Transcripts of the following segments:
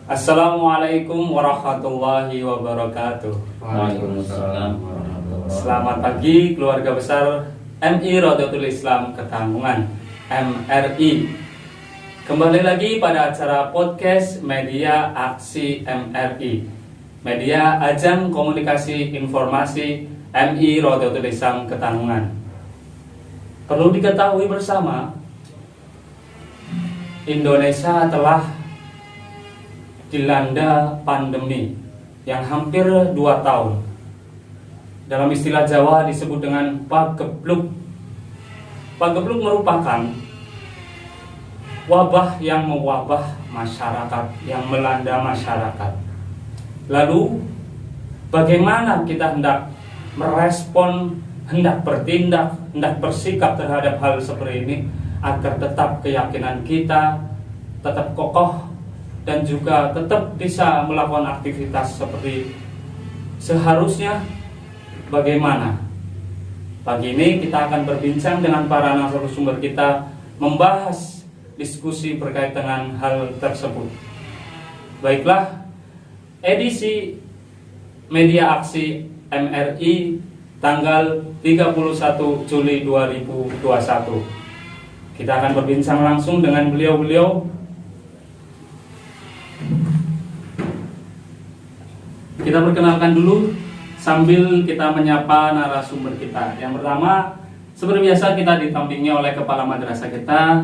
Assalamualaikum warahmatullahi wabarakatuh. Waalaikumsalam warahmatullahi wabarakatuh. Selamat pagi keluarga besar MI Rodatul Islam Ketanggungan MRI. Kembali lagi pada acara podcast Media Aksi MRI, media ajang komunikasi informasi MI Rodatul Islam Ketanggungan. Perlu diketahui bersama, Indonesia telah dilanda pandemi yang hampir 2 tahun. Dalam istilah Jawa disebut dengan pagebluk. Pagebluk merupakan wabah yang mewabah masyarakat, yang melanda masyarakat. Lalu bagaimana kita hendak merespon, hendak bertindak, hendak bersikap terhadap hal seperti ini agar tetap keyakinan kita tetap kokoh dan juga tetap bisa melakukan aktivitas seperti seharusnya. Bagaimana? Pagi ini kita akan berbincang dengan para narasumber kita, membahas diskusi berkait dengan hal tersebut. Baiklah, edisi Media Aksi MRI tanggal 31 Juli 2021. Kita akan berbincang langsung dengan beliau-beliau. Kita perkenalkan dulu sambil kita menyapa narasumber kita. Yang pertama, seperti biasa kita ditampingi oleh kepala madrasah kita.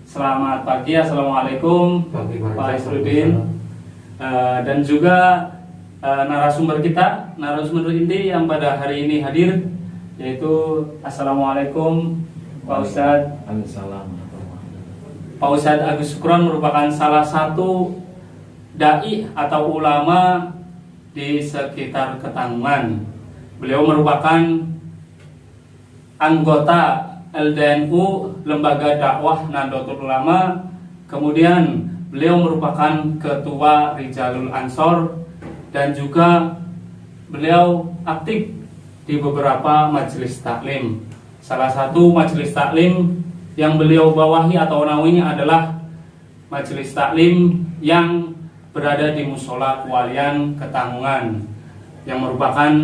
Selamat pagi, assalamualaikum Pak Isrudin. Dan juga narasumber kita, narasumber inti yang pada hari ini hadir, yaitu assalamualaikum Pak Ustadz. Pak Ustadz Agus Sukron merupakan salah satu dai atau ulama di sekitar Ketanggungan. Beliau merupakan anggota LDNU, Lembaga Dakwah Nahdlatul Ulama. Kemudian beliau merupakan ketua Rijalul Ansor dan juga beliau aktif di beberapa majelis taklim. Salah satu majelis taklim yang beliau bawahi atau naungi adalah majelis taklim yang berada di Musola Kewalian Ketanggungan, yang merupakan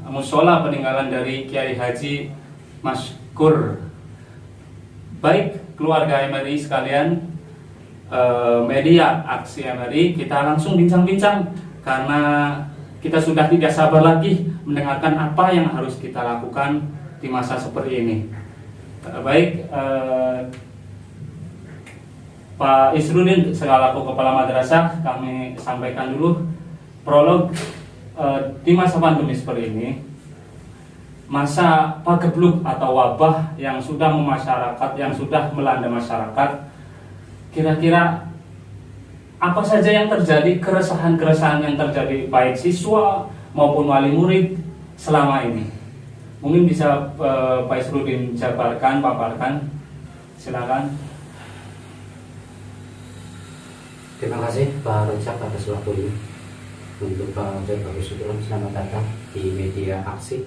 musola peninggalan dari Kiai Haji Maskur. Baik keluarga MRI sekalian, Media Aksi MRI, kita langsung bincang-bincang karena kita sudah tidak sabar lagi mendengarkan apa yang harus kita lakukan di masa seperti ini. Baik, Pak Isrudin selaku Kepala Madrasah, kami sampaikan dulu prolog. Di masa pandemi seperti ini, masa pagebluk atau wabah yang sudah memasyarakat, yang sudah melanda masyarakat, kira-kira apa saja yang terjadi, keresahan-keresahan yang terjadi baik siswa maupun wali murid selama ini? Mungkin bisa Pak Isrudin jabarkan, paparkan, silakan. Terima kasih Pak Rojak atas waktunya. Untuk Pak Agus Sukron, selamat datang di Media Aksi,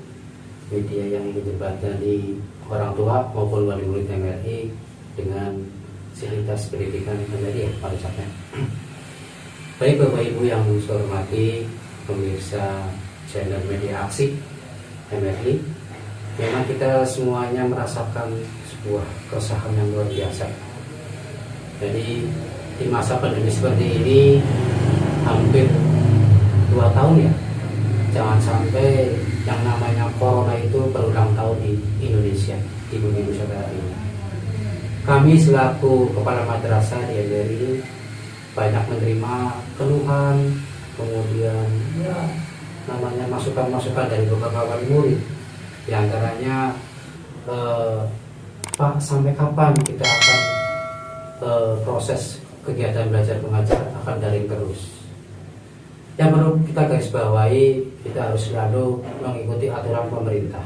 media yang menjembatani orang tua maupun wali murid MRI dengan sivitas pendidikan MRI, Pak Rojak. Baik Bapak Ibu yang saya hormati, pemirsa channel Media Aksi MRI, memang kita semuanya merasakan sebuah keresahan yang luar biasa. Jadi di masa pandemi seperti ini hampir 2 tahun ya, jangan sampai yang namanya corona itu berulang tahun di Indonesia, di bumi Nusantara ini. Kami selaku kepala madrasah di MRI banyak menerima keluhan, kemudian ya namanya masukan-masukan dari beberapa wali murid, di antaranya Pak, sampai kapan kita akan proses kegiatan belajar mengajar akan daring terus? Yang perlu kita garis bawahi, kita harus selalu mengikuti aturan pemerintah.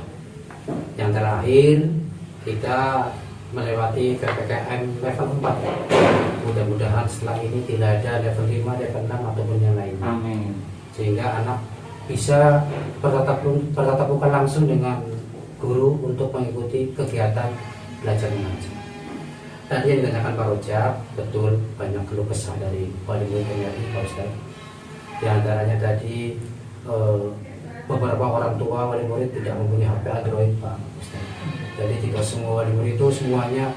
Yang terakhir, kita melewati PPKM level 4. Mudah-mudahan setelah ini tidak ada level 5, level 6 ataupun yang lainnya. Amin. Sehingga anak bisa bertatap muka langsung dengan guru untuk mengikuti kegiatan belajar mengajar. Tadi yang ditanyakan Pak Rojak, betul banyak keluh kesah dari wali murid MRI, Pak Ustaz. Di antaranya tadi beberapa orang tua wali murid tidak mempunyai HP Android, Pak Ustaz. Jadi tidak semua wali murid itu semuanya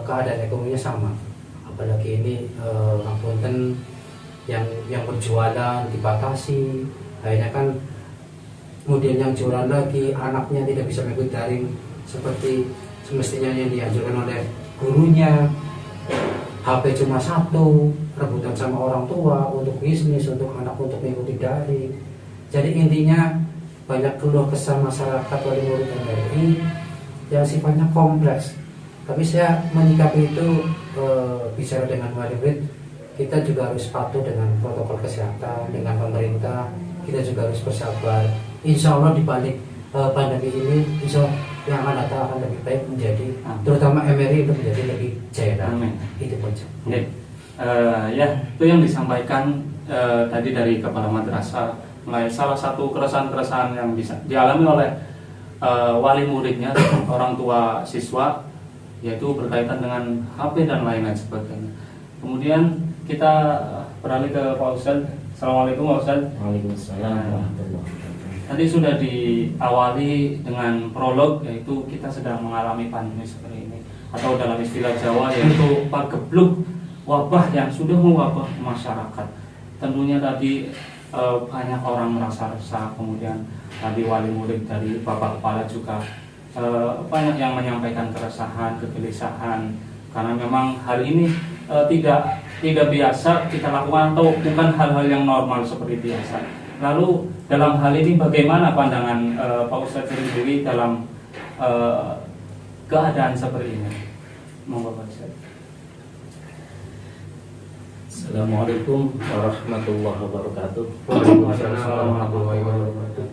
keadaan ekonominya sama. Apalagi ini Punten yang berjualan dibatasi, akhirnya kan kemudian yang jualan lagi anaknya tidak bisa mengikuti daring seperti semestinya yang dianjurkan oleh gurunya. HP cuma satu, rebutan sama orang tua untuk bisnis, untuk anak untuk mengikuti daring. Jadi intinya banyak keluh kesah masyarakat wali murid MRI yang sifatnya kompleks. Tapi saya menyikapi itu, bicara dengan wali murid, kita juga harus patuh dengan protokol kesehatan, dengan pemerintah. Kita juga harus bersabar. Insya Allah di balik pandemi ini, insya Allah yang akan datang akan lebih baik menjadi, terutama MRI itu menjadi lebih jaya. Itu saja. Ya, itu yang disampaikan tadi dari Kepala Madrasah. Mulai salah satu keresahan-keresahan yang bisa dialami oleh wali muridnya, orang tua siswa, yaitu berkaitan dengan HP dan lain-lain sebagainya. Kemudian kita beralih ke Pak Ustadz. Assalamualaikum Pak Ustadz. Waalaikumsalam warahmatullahi wabarakatuh. Tadi sudah diawali dengan prolog, yaitu kita sedang mengalami pandemi seperti ini, atau dalam istilah Jawa yaitu pagebluk, wabah yang sudah mewabah masyarakat. Tentunya tadi banyak orang merasa resah, kemudian tadi wali murid dari Bapak Kepala juga banyak yang menyampaikan keresahan, kegelisahan, karena memang hal ini tidak biasa kita lakukan atau bukan hal-hal yang normal seperti biasa. Lalu dalam hal ini bagaimana pandangan Pak Ustadz sendiri dalam keadaan seperti ini? Monggo Pak Ustadz. Assalamualaikum warahmatullahi wabarakatuh. Waalaikumsalam warahmatullahi wabarakatuh.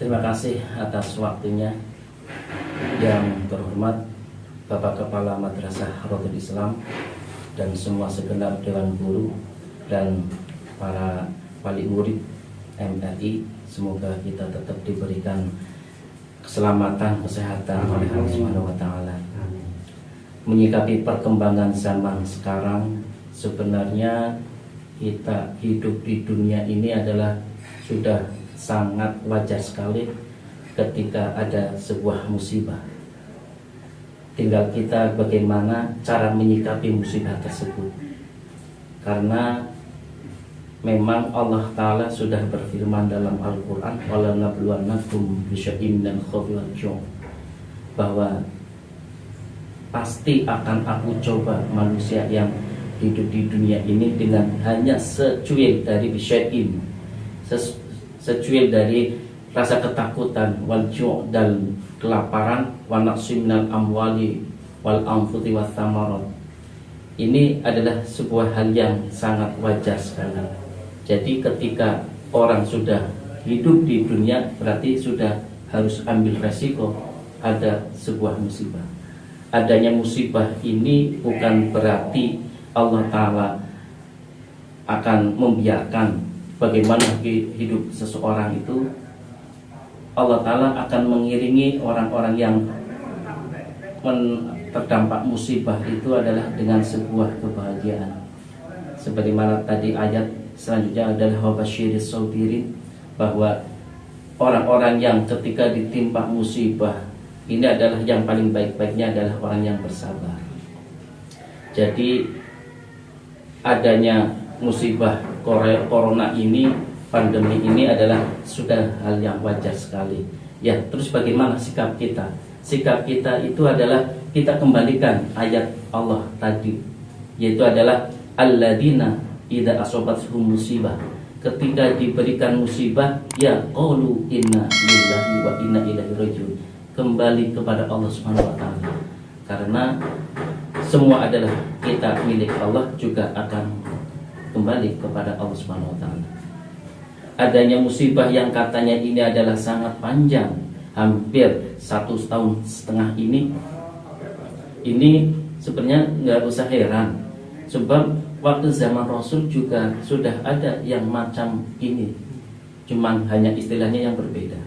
Terima kasih atas waktunya. Yang terhormat Bapak Kepala Madrasah Rotul Islam dan semua segenap dewan guru dan para wali murid MRI, semoga kita tetap diberikan keselamatan, kesehatan oleh Allah Subhanahu wa taala. Menyikapi perkembangan zaman sekarang, sebenarnya kita hidup di dunia ini adalah sudah sangat wajar sekali ketika ada sebuah musibah. Tinggal kita bagaimana cara menyikapi musibah tersebut. Karena memang Allah Ta'ala sudah berfirman dalam Al-Quran, wala nabluwannakum bisyai'in minal khawfi wal ju', bahwa pasti akan aku coba manusia yang hidup di dunia ini dengan hanya secuil dari bisyai'in, secuil dari rasa ketakutan, wal ju' dan kelaparan, wa naqsim minal amwali wal anfusi wath thamarat. Ini adalah sebuah hal yang sangat wajar sekali. Jadi ketika orang sudah hidup di dunia, berarti sudah harus ambil resiko ada sebuah musibah. Adanya musibah ini bukan berarti Allah Ta'ala akan membiarkan bagaimana hidup seseorang itu. Allah Ta'ala akan mengiringi orang-orang yang terdampak musibah itu adalah dengan sebuah kebahagiaan. Sebagaimana tadi ayat selanjutnya adalah wabasyiris sabirin, bahwa orang-orang yang ketika ditimpa musibah ini adalah yang paling baik-baiknya adalah orang yang bersabar. Jadi adanya musibah corona ini, pandemi ini adalah sudah hal yang wajar sekali. Ya, terus bagaimana sikap kita? Sikap kita itu adalah kita kembalikan ayat Allah tadi, yaitu adalah alladzina idza asobathum musibah, ketika diberikan musibah, ya qalu inna lillahi wa inna ilaihi rajiun, kembali kepada Allah Subhanahu wa taala. Karena semua adalah kita milik Allah, juga akan kembali kepada Allah Subhanahu wa taala. adanya musibah yang katanya ini adalah sangat panjang, hampir 1,5 tahun ini sebenarnya nggak usah heran, sebab waktu zaman Rasul juga sudah ada yang macam ini, cuman hanya istilahnya yang berbeda.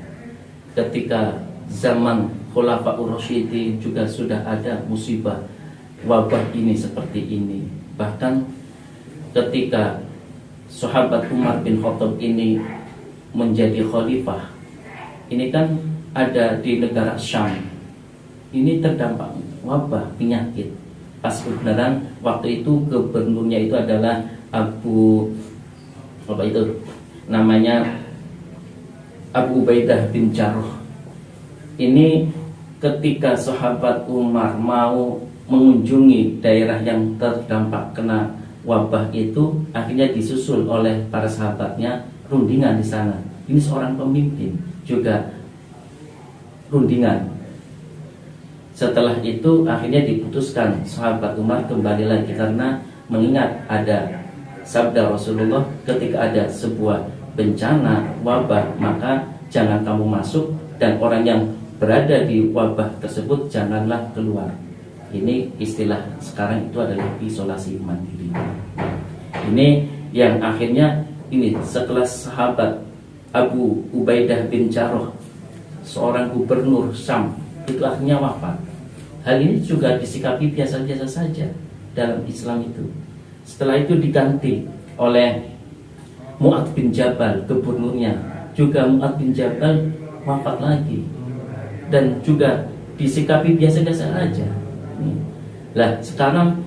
Ketika zaman Khulafaur Rasyidin juga sudah ada musibah wabah ini seperti ini. Bahkan ketika sahabat Umar bin Khattab ini menjadi khalifah, ini kan ada di negara Syam, ini terdampak wabah penyakit. Pas kebenaran waktu itu gubernurnya itu adalah Abu Ubaidah bin Jarrah. Ini ketika sahabat Umar mau mengunjungi daerah yang terdampak kena wabah itu, akhirnya disusul oleh para sahabatnya rundingan di sana. Ini seorang pemimpin juga rundingan. Setelah itu akhirnya diputuskan sahabat Umar kembali lagi, karena mengingat ada sabda Rasulullah, ketika ada sebuah bencana wabah maka jangan kamu masuk, dan orang yang berada di wabah tersebut janganlah keluar. Ini istilah sekarang itu adalah isolasi mandiri. Ini yang akhirnya ini setelah sahabat Abu Ubaidah bin Jarrah, seorang gubernur Syam, itu akhirnya wafat. Hal ini juga disikapi biasa-biasa saja dalam Islam itu. Setelah itu diganti oleh Mu'adz bin Jabal, gubernurnya. Juga Mu'adz bin Jabal wafat lagi, dan juga disikapi biasa-biasa saja. Lah sekarang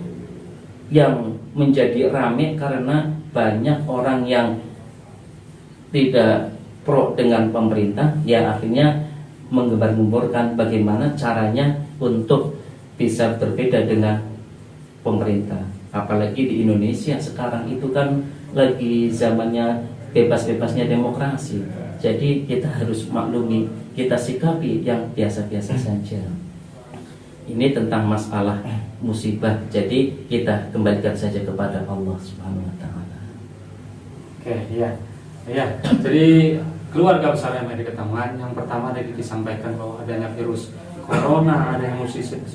yang menjadi rame karena banyak orang yang tidak pro dengan pemerintah, ya akhirnya menggembar-gemborkan bagaimana caranya untuk bisa berbeda dengan pemerintah. Apalagi di Indonesia sekarang itu kan lagi zamannya bebas-bebasnya demokrasi. Jadi kita harus maklumi, kita sikapi yang biasa-biasa saja. Ini tentang masalah musibah. Jadi kita kembalikan saja kepada Allah Subhanahu wa taala. Oke, iya. Iya. Jadi keluarga besar yang ada ketemuan, yang pertama tadi disampaikan bahwa adanya virus corona, adanya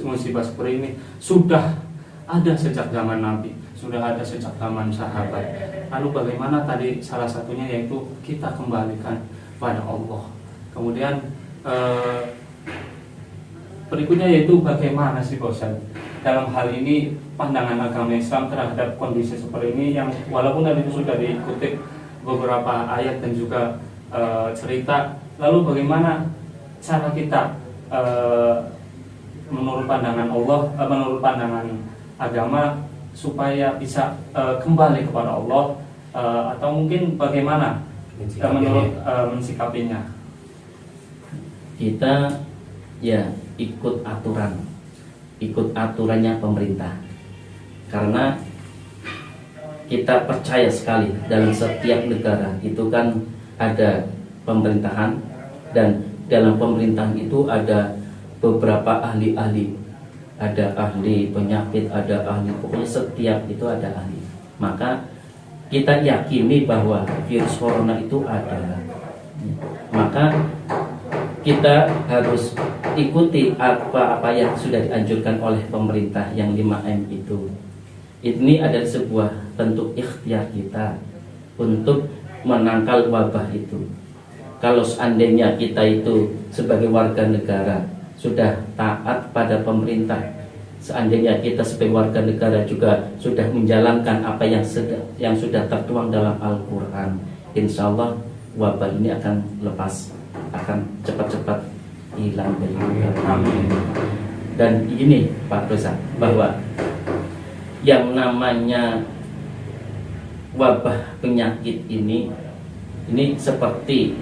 musibah seperti ini sudah ada sejak zaman Nabi, sudah ada sejak zaman sahabat. Lalu bagaimana tadi salah satunya yaitu kita kembalikan pada Allah. Kemudian berikutnya yaitu bagaimana sih Bosan dalam hal ini pandangan agama Islam terhadap kondisi seperti ini, yang walaupun tadi itu sudah dikutip beberapa ayat dan juga cerita. Lalu bagaimana cara kita menurut pandangan Allah, menurut pandangan agama supaya bisa kembali kepada Allah, atau mungkin bagaimana menurut mensikapinya? Kita ya ikut aturannya pemerintah, karena kita percaya sekali dalam setiap negara itu kan ada pemerintahan, dan dalam pemerintahan itu ada beberapa ahli-ahli, ada ahli penyakit, ada ahli, pokoknya setiap itu ada ahli. Maka kita yakini bahwa virus corona itu ada, maka kita harus ikuti apa yang sudah dianjurkan oleh pemerintah, yang 5M itu. Ini adalah sebuah bentuk ikhtiar kita untuk menangkal wabah itu. Kalau seandainya kita itu sebagai warga negara sudah taat pada pemerintah, seandainya kita sebagai warga negara juga sudah menjalankan apa yang sudah tertuang dalam Al-Quran, insya Allah wabah ini akan lepas, akan cepat-cepat hilang dari kita. Dan ini Pak Rosa, bahwa yang namanya wabah penyakit ini seperti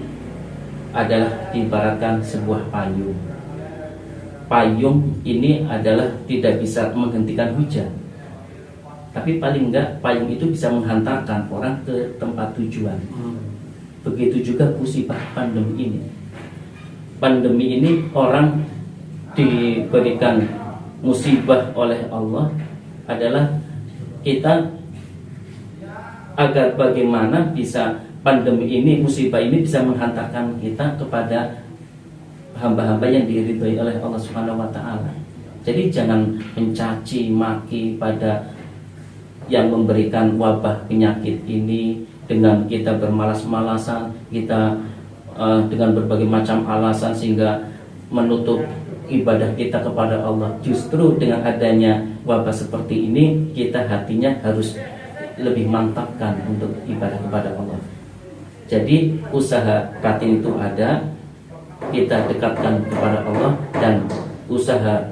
adalah diibaratkan sebuah payung. Payung ini adalah tidak bisa menghentikan hujan, tapi paling enggak payung itu bisa menghantarkan orang ke tempat tujuan. Begitu juga musibah pandemi ini. Pandemi ini orang diberikan musibah oleh Allah adalah kita agar bagaimana bisa pandemi ini, musibah ini bisa menghantarkan kita kepada hamba-hamba yang diridhoi oleh Allah Subhanahu wa taala. Jadi jangan mencaci maki pada yang memberikan wabah penyakit ini dengan kita bermalas-malasan, kita dengan berbagai macam alasan sehingga menutup ibadah kita kepada Allah. Justru dengan adanya wabah seperti ini, kita hatinya harus lebih mantapkan untuk ibadah kepada Allah. Jadi usaha batin itu ada, kita dekatkan kepada Allah, dan usaha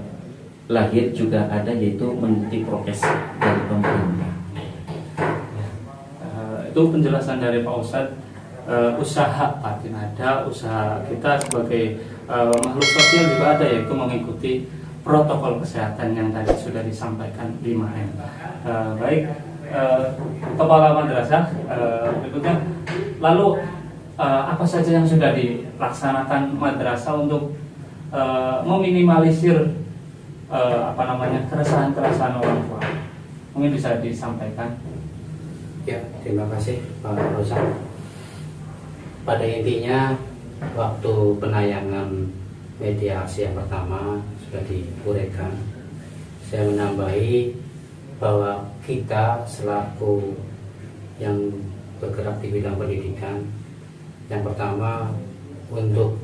lahir juga ada, yaitu mengikuti prokes dari pemerintah. Itu penjelasan dari Pak Ustadz. Usaha batin ada, usaha kita sebagai makhluk sosial juga ada, yaitu mengikuti protokol kesehatan yang tadi sudah disampaikan 5M. Baik, Kepala Madrasah, berikutnya, lalu apa saja yang sudah dilaksanakan madrasah untuk meminimalisir keresahan-keresahan orang tua? Mungkin bisa disampaikan. Ya, terima kasih Pak Rosa. Pada intinya, waktu penayangan media aksi yang pertama sudah diuraikan. Saya menambahi bahwa kita selaku yang bergerak di bidang pendidikan, yang pertama untuk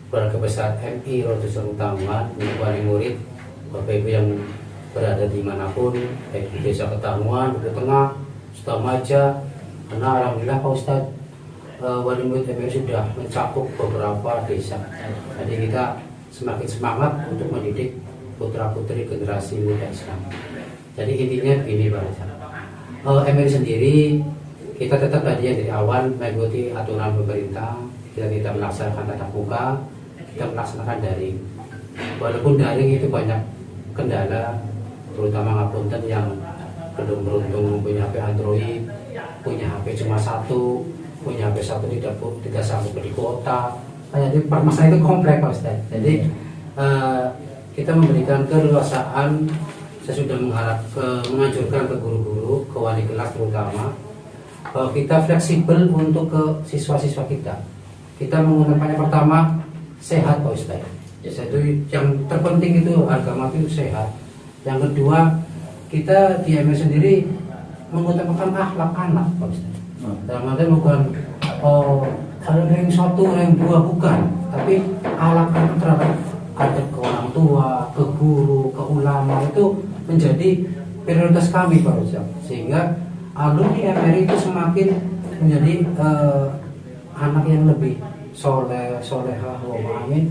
keluarga besar MI Rodotul Utama, untuk wali murid, Bapak Ibu yang berada dimanapun, baik di Desa Ketamuan, di Tengah, Sutamaja, karena alhamdulillah Pak Ustadz, wali murid MI sudah mencakup beberapa desa. Jadi kita semakin semangat untuk mendidik putra putri generasi muda Islam. Jadi intinya begini Pak Ustadz, MI sendiri kita tetap tadi dari awal mengikuti aturan pemerintah. Kita tidak melaksanakan tatap muka, kita melaksanakan daring. Walaupun daring itu banyak kendala, terutama ngapunten yang belum beruntung punya HP Android, punya HP cuma satu, punya HP satu tidak sanggup di kota. Jadi permasalahan itu kompleks Pak Ustaz. Jadi kita memberikan keleluasaan. Saya sudah menganjurkan ke guru-guru, ke wali kelas terutama, bahwa kita fleksibel untuk ke siswa-siswa kita. Kita menggunakannya pertama sehat Pak Ustaz. Itu yang terpenting, itu agama itu sehat. Yang kedua, kita di MI sendiri mengutamakan akhlak anak Pak Ustaz. Dalam arti bukan ada yang satu, yang dua, bukan, tapi akhlak anak terhadap adab ke orang tua, ke guru, ke ulama itu menjadi prioritas kami Pak Ustaz. Sehingga alumni MRI itu semakin menjadi anak yang lebih soleh, solehah, amin.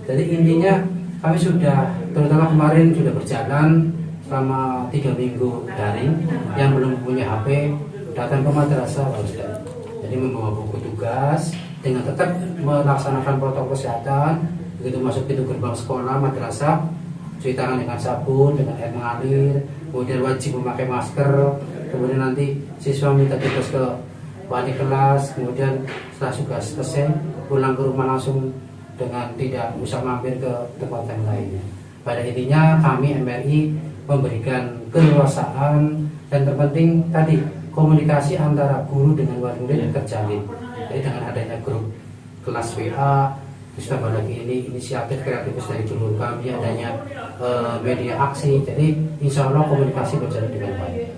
Jadi intinya kami sudah, terutama kemarin sudah berjalan selama 3 minggu daring. Yang belum punya HP datang ke madrasah Pak Ustaz. Jadi membawa buku tugas dengan tetap melaksanakan protokol kesehatan. Begitu masuk pintu gerbang sekolah madrasah, cuci tangan dengan sabun, dengan air mengalir, kemudian wajib memakai masker. Kemudian nanti siswa minta tugas ke wali kelas, kemudian setelah tugas selesai pulang ke rumah langsung dengan tidak usah mampir ke tempat yang lainnya. Pada intinya kami MRI memberikan keleluasaan, dan terpenting tadi komunikasi antara guru dengan wali murid terjalin. Jadi dengan adanya grup kelas WA, ditambah lagi ini inisiatif kreatif dari guru kami, adanya media aksi. Jadi insya Allah komunikasi berjalan dengan baik.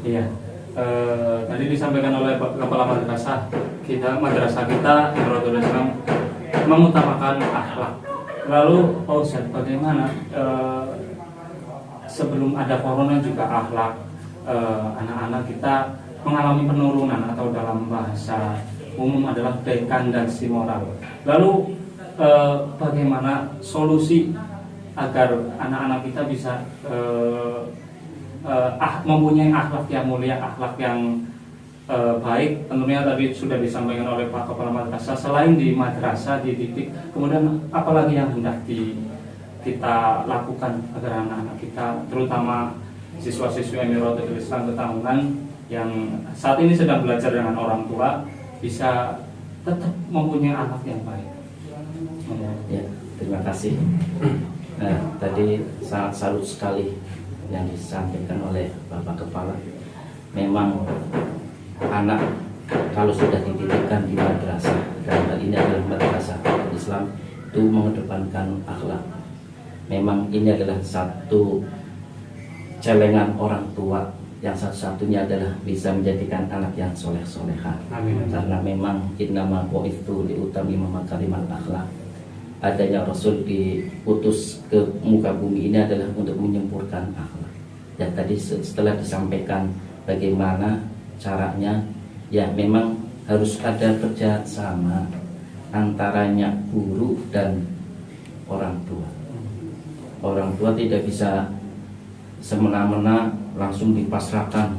Iya. Tadi disampaikan oleh Kepala Madrasah kita, Rodotul Islam mengutamakan akhlak. Lalu Pak Ustadz, bagaimana sebelum ada corona juga akhlak anak-anak kita mengalami penurunan, atau dalam bahasa umum adalah dekadasi moral. Lalu bagaimana solusi agar anak-anak kita bisa mempunyai akhlak yang mulia, akhlak yang baik? Tentunya tadi sudah disampaikan oleh Pak Kepala Madrasah, selain di madrasah dididik, kemudian apalagi yang hendak kita lakukan agar anak-anak kita, terutama siswa-siswa MI Rodotul Islam Ketamunan yang saat ini sedang belajar dengan orang tua, bisa tetap mempunyai anak yang baik? Ya, terima kasih. Nah, tadi sangat salut sekali yang disampaikan oleh Bapak Kepala. Memang anak kalau sudah dititipkan di madrasah, dan hal ini adalah madrasah Islam, itu mengedepankan akhlak. Memang ini adalah satu celengan orang tua yang satu-satunya adalah bisa menjadikan anak yang soleh-soleha. Karena memang innama bu'itsu liutamima makarimal akhlak. Adanya Rasul diutus ke muka bumi ini adalah untuk menyempurnakan akhlak. Dan tadi setelah disampaikan bagaimana caranya, ya memang harus ada kerjasama antaranya guru dan orang tua. Orang tua tidak bisa semena-mena langsung dipasrahkan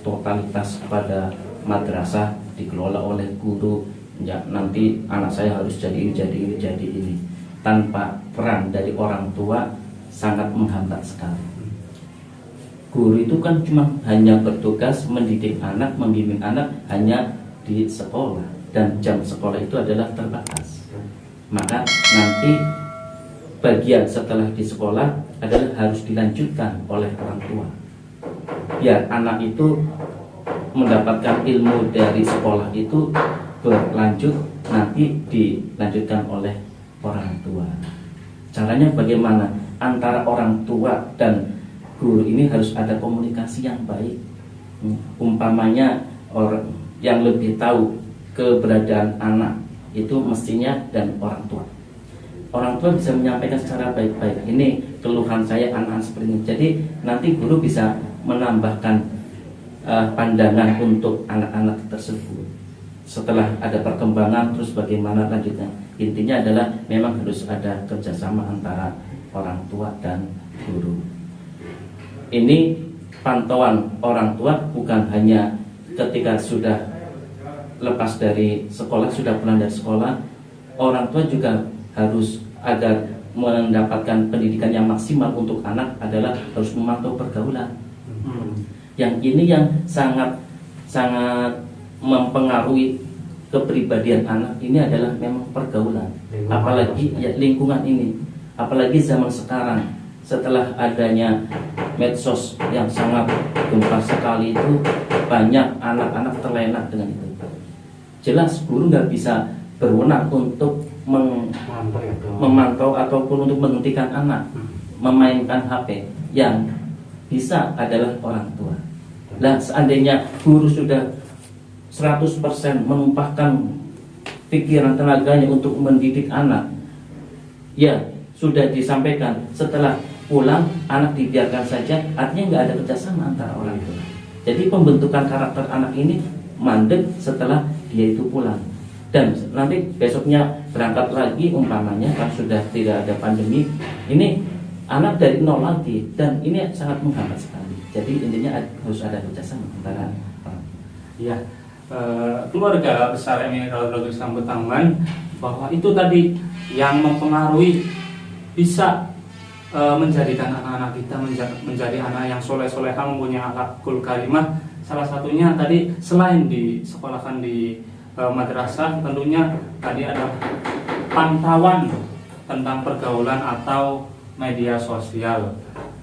totalitas pada madrasah dikelola oleh guru, ya nanti anak saya harus jadi ini tanpa peran dari orang tua sangat menghambat sekali. Guru itu kan cuma hanya bertugas mendidik anak, membimbing anak hanya di sekolah, dan jam sekolah itu adalah terbatas. Maka nanti bagian setelah di sekolah adalah harus dilanjutkan oleh orang tua, biar anak itu mendapatkan ilmu dari sekolah itu berlanjut, nanti dilanjutkan oleh orang tua. Caranya bagaimana? Antara orang tua dan guru ini harus ada komunikasi yang baik. Umpamanya orang yang lebih tahu keberadaan anak itu mestinya dan orang tua. Orang tua bisa menyampaikan secara baik-baik, ini keluhan saya anak seperti ini. Jadi nanti guru bisa menambahkan pandangan untuk anak-anak tersebut. Setelah ada perkembangan, terus bagaimana lanjutnya. Intinya adalah memang harus ada kerjasama antara orang tua dan guru. Ini pantauan orang tua bukan hanya ketika sudah lepas dari sekolah, sudah pulang dari sekolah. Orang tua juga harus, agar mendapatkan pendidikan yang maksimal untuk anak, adalah harus memantau pergaulan. Yang ini yang sangat mempengaruhi kepribadian anak ini adalah memang pergaulan, apalagi ya, lingkungan ini, apalagi zaman sekarang setelah adanya medsos yang sangat gempar sekali itu, banyak anak-anak terlena dengan itu. Jelas guru nggak bisa berwenang untuk memantau ataupun untuk menghentikan anak memainkan HP. Yang bisa adalah orang tua. Nah, seandainya guru sudah 100% menumpahkan pikiran tenaganya untuk mendidik anak, ya sudah disampaikan, setelah pulang anak dibiarkan saja, artinya nggak ada kerjasama antara orang tua. Jadi pembentukan karakter anak ini mandek setelah dia itu pulang. Dan nanti besoknya berangkat lagi, umpamanya kan sudah tidak ada pandemi, ini anak dari nol lagi, dan ini sangat menghambat sekali. Jadi intinya harus ada kerjasama antara orang. Ya, keluarga besar Emirul Islam Batangan, bahwa itu tadi yang mempengaruhi bisa menjadikan anak-anak kita menjadi anak yang soleh-soleha, mempunyai akhlakul karimah. Salah satunya tadi selain disekolahkan di madrasah, tentunya tadi ada pantauan tentang pergaulan atau media sosial,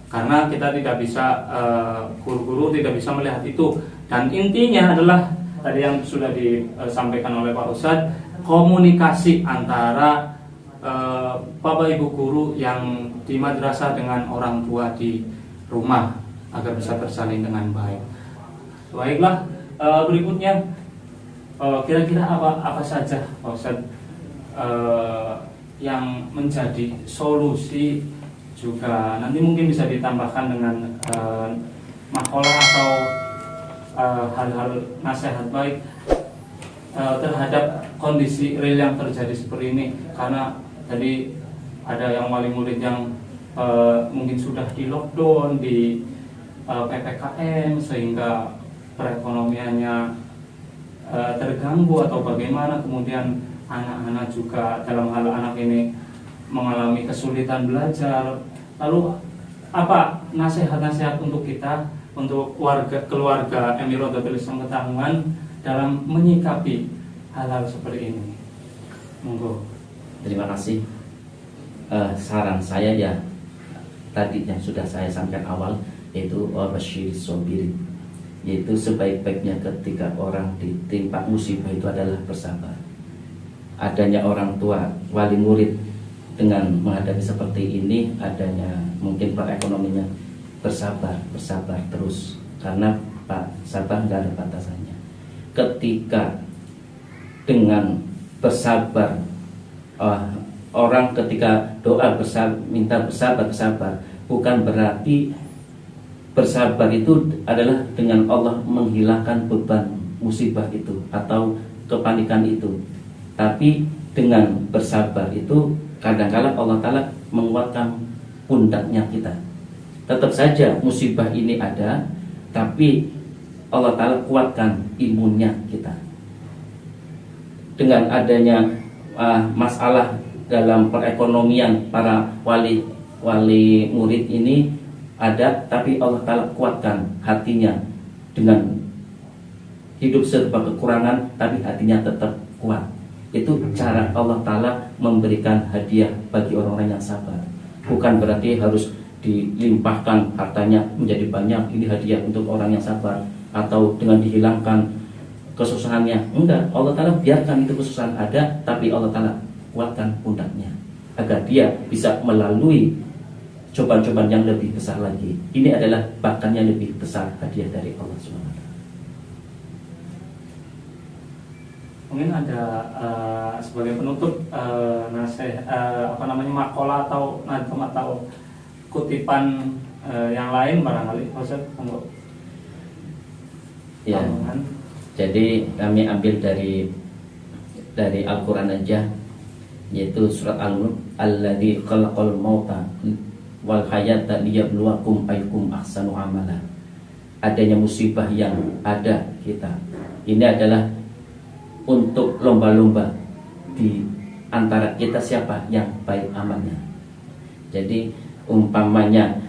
karena kita tidak bisa, guru-guru tidak bisa melihat itu. Dan intinya adalah tadi yang sudah disampaikan oleh Pak Ustadz, komunikasi antara bapak ibu guru yang di madrasah dengan orang tua di rumah agar bisa tersalin dengan baik. Baiklah, berikutnya kira-kira apa saja Pak Ustadz yang menjadi solusi, juga nanti mungkin bisa ditambahkan dengan makalah atau hal-hal nasihat baik terhadap kondisi real yang terjadi seperti ini. Karena tadi ada yang wali murid yang mungkin sudah di lockdown, di PPKM, sehingga perekonomiannya terganggu atau bagaimana. Kemudian anak-anak juga dalam hal anak ini mengalami kesulitan belajar. Lalu apa nasihat-nasihat untuk kita, untuk keluarga Emirul Islam Batangan dalam menyikapi hal-hal seperti ini? Monggo. Terima kasih. Saran saya ya tadi yang sudah saya sampaikan awal, yaitu Bashir Sobiri, yaitu sebaik-baiknya ketika orang ditimpa musibah itu adalah bersabar. Adanya orang tua, wali murid dengan menghadapi seperti ini, adanya mungkin perekonominya bersabar terus, karena Pak sabar nggak ada batasannya. Ketika dengan bersabar, orang ketika doa minta bersabar, bukan berarti bersabar itu adalah dengan Allah menghilangkan beban musibah itu atau kepanikan itu. Tapi dengan bersabar itu kadang-kala Allah Ta'ala menguatkan pundaknya kita. Tetap saja musibah ini ada, tapi Allah Ta'ala kuatkan imunnya kita. Dengan adanya masalah dalam perekonomian para wali murid ini ada, tapi Allah Ta'ala kuatkan hatinya dengan hidup serba kekurangan, tapi hatinya tetap kuat. Itu cara Allah Ta'ala memberikan hadiah bagi orang-orang yang sabar. Bukan berarti harus dilimpahkan hartanya menjadi banyak, ini hadiah untuk orang yang sabar, atau dengan dihilangkan kesusahannya. Enggak, Allah Ta'ala biarkan itu kesusahan ada, tapi Allah Ta'ala kuatkan pundaknya agar dia bisa melalui cobaan-cobaan yang lebih besar lagi. Ini adalah bahkan yang lebih besar hadiah dari Allah SWT. Mungkin ada sebagai penutup makalah atau nadam atau kutipan yang lain barangkali, Ustaz, untuk ya. Jadi kami ambil dari Al-Quran aja, yaitu surat Al-Mulk, alladzi khalaqal mauta wal hayata liyabluwakum ayyukum ahsanu amala. Adanya musibah yang ada kita, ini adalah untuk lomba-lomba di antara kita siapa yang baik amalnya. Jadi umpamanya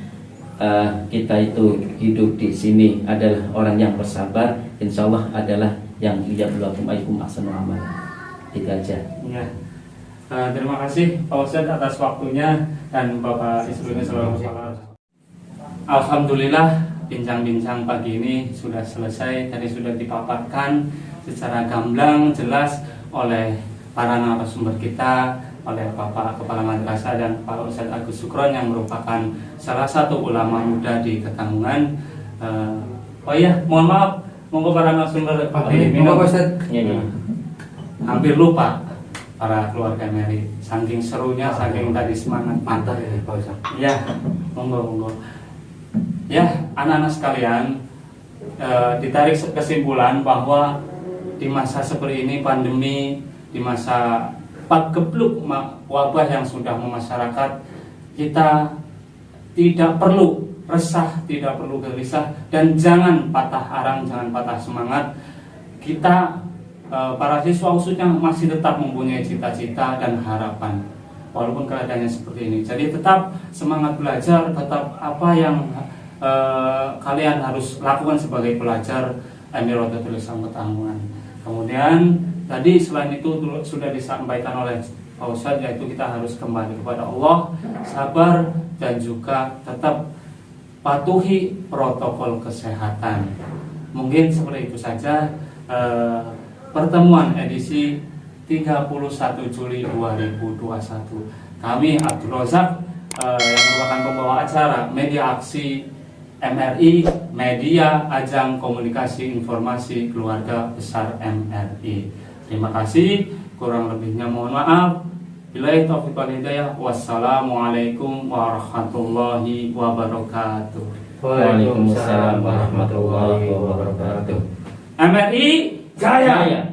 kita itu hidup di sini adalah orang yang bersabar, insya Allah adalah yang liyabluwakum ayyukum ahsanu amala. Itu aja. Ya. Terima kasih Pak Ustadz atas waktunya, dan Bapak Isrul selalu salam. Alhamdulillah, bincang-bincang pagi ini sudah selesai. Tadi sudah dipaparkan secara gamblang jelas oleh para narasumber kita, oleh Bapak Kepala Madrasah dan Pak Ustadz Agus Sukron yang merupakan salah satu ulama muda di Ketanggungan. Oh iya, mohon maaf, monggo para narasumber minum. Hampir lupa para keluarga Mary, saking serunya, saking tadi semangat mantap ya Pak Ustadz. Ya, monggo. Ya, anak-anak sekalian, ditarik kesimpulan bahwa di masa seperti ini, pandemi, di masa pagebluk wabah yang sudah memasyarakat, kita tidak perlu resah, tidak perlu gelisah, dan jangan patah arang, jangan patah semangat. Kita para siswa khususnya masih tetap mempunyai cita-cita dan harapan walaupun keadaannya seperti ini. Jadi tetap semangat belajar, tetap apa yang kalian harus lakukan sebagai pelajar Emirotatul Islam Ketanggungan. Kemudian tadi selain itu sudah disampaikan oleh Pak Ustadz, yaitu kita harus kembali kepada Allah, sabar, dan juga tetap patuhi protokol kesehatan. Mungkin seperti itu saja pertemuan edisi 31 Juli 2021. Kami Abdul Razak yang merupakan pembawa acara Media Aksi MRI, Media Ajang Komunikasi Informasi Keluarga Besar MRI. Terima kasih, kurang lebihnya mohon maaf. Billahi taufiq wal hidayah. Wassalamualaikum warahmatullahi wabarakatuh. Waalaikumsalam warahmatullahi wabarakatuh. MRI Jaya.